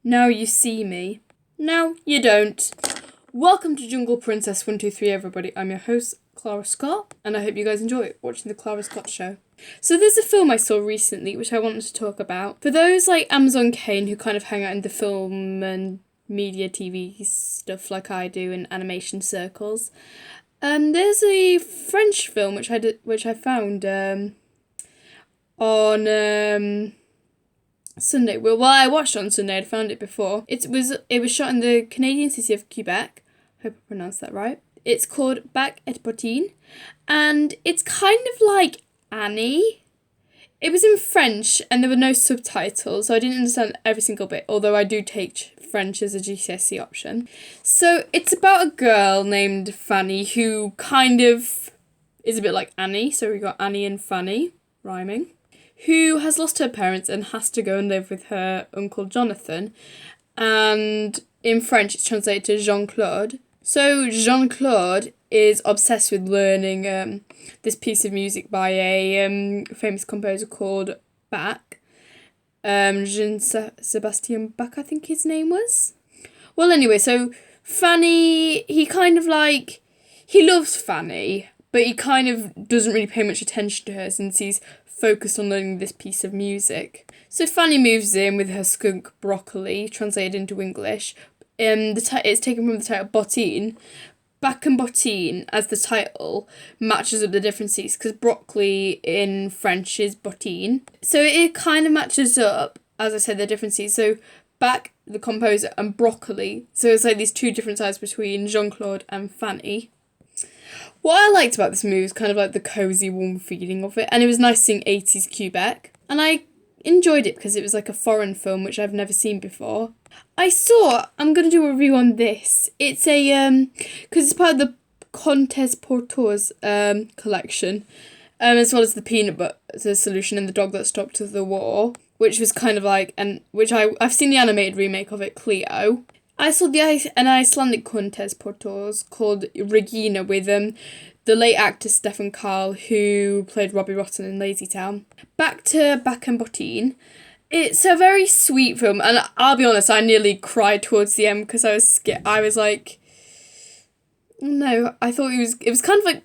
Now you see me. Now you don't. Welcome to Jungle Princess 123, everybody. I'm your host, Clara Scott, and I hope you guys enjoy watching the Clara Scott Show. So there's a film I saw recently which I wanted to talk about. For those like Amazon Kane who kind of hang out in the film and media TV stuff like I do in animation circles, there's a French film which I found on Sunday. Well, I watched it on Sunday. I'd found it before. It was shot in the Canadian city of Quebec. Hope I pronounced that right. It's called Bach et Bottine, and it's kind of like Annie. It was in French and there were no subtitles, so I didn't understand every single bit, although I do take French as a GCSE option. So it's about a girl named Fanny who kind of is a bit like Annie, so we got Annie and Fanny, rhyming, who has lost her parents and has to go and live with her uncle Jonathan. And in French it's translated to Jean-Claude. So Jean-Claude is obsessed with learning this piece of music by a famous composer called Bach. Jean-Sebastian Bach, I think his name was. Well, anyway, so Fanny, he loves Fanny, but he kind of doesn't really pay much attention to her since he's focused on learning this piece of music. So Fanny moves in with her skunk Broccoli, translated into English. It's taken from the title Bottine. Bach and Bottine, as the title, matches up the differences because broccoli in French is Bottine. So it kind of matches up, as I said, the differences. So Bach, the composer, and broccoli. So it's like these two different sides between Jean-Claude and Fanny. What I liked about this movie was kind of like the cozy, warm feeling of it. And it was nice seeing 80s Quebec. And I enjoyed it because it was like a foreign film, which I've never seen before. I'm going to do a review on this. It's because it's part of the Contes pour Tous collection, as well as the Peanut Butter Solution and The Dog That Stopped the War, which was kind of like, I've seen the animated remake of it, Cleo. I saw an Icelandic Contes pour Tous called Regina with the late actor Stefan Karl, who played Robbie Rotten in Lazy Town. Back to Bach and Bottine. It's a very sweet film, and I'll be honest, I nearly cried towards the end because I was scared. I was like, no, I thought it was kind of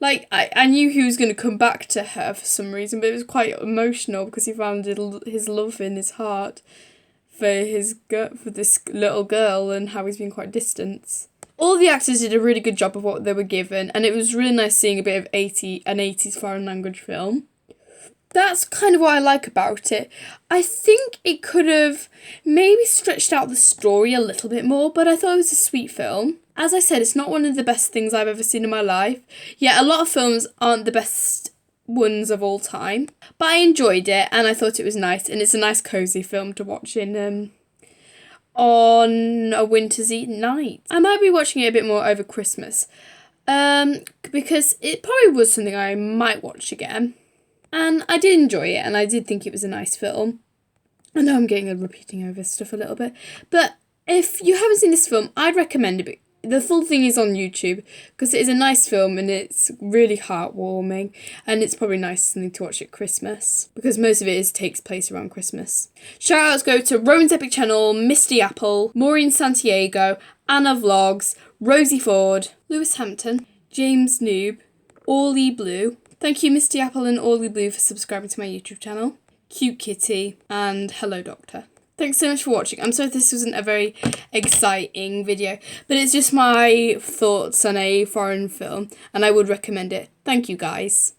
like I knew he was going to come back to her for some reason, but it was quite emotional because he found his love in his heart for this little girl and how he's been quite distant. All the actors did a really good job of what they were given, and it was really nice seeing a bit of an 80s foreign language film. That's kind of what I like about it. I think it could have maybe stretched out the story a little bit more, but I thought it was a sweet film. As I said, it's not one of the best things I've ever seen in my life. Yeah, a lot of films aren't the best ones of all time, but I enjoyed it and I thought it was nice, and it's a nice cozy film to watch in on a winter's night. I might be watching it a bit more over Christmas, because it probably was something I might watch again. And I did enjoy it, and I did think it was a nice film. I know I'm getting repeating over stuff a little bit, but if you haven't seen this film, I'd recommend it. The full thing is on YouTube, because it is a nice film, and it's really heartwarming, and it's probably nice something to watch at Christmas, because most of it takes place around Christmas. Shout-outs go to Rowan's Epic Channel, Misty Apple, Maureen Santiago, Anna Vlogs, Rosie Ford, Lewis Hampton, James Noob, Orly Blue. Thank you, Misty Apple and Orly Blue, for subscribing to my YouTube channel. Cute Kitty and Hello Doctor. Thanks so much for watching. I'm sorry if this wasn't a very exciting video, but it's just my thoughts on a foreign film, and I would recommend it. Thank you, guys.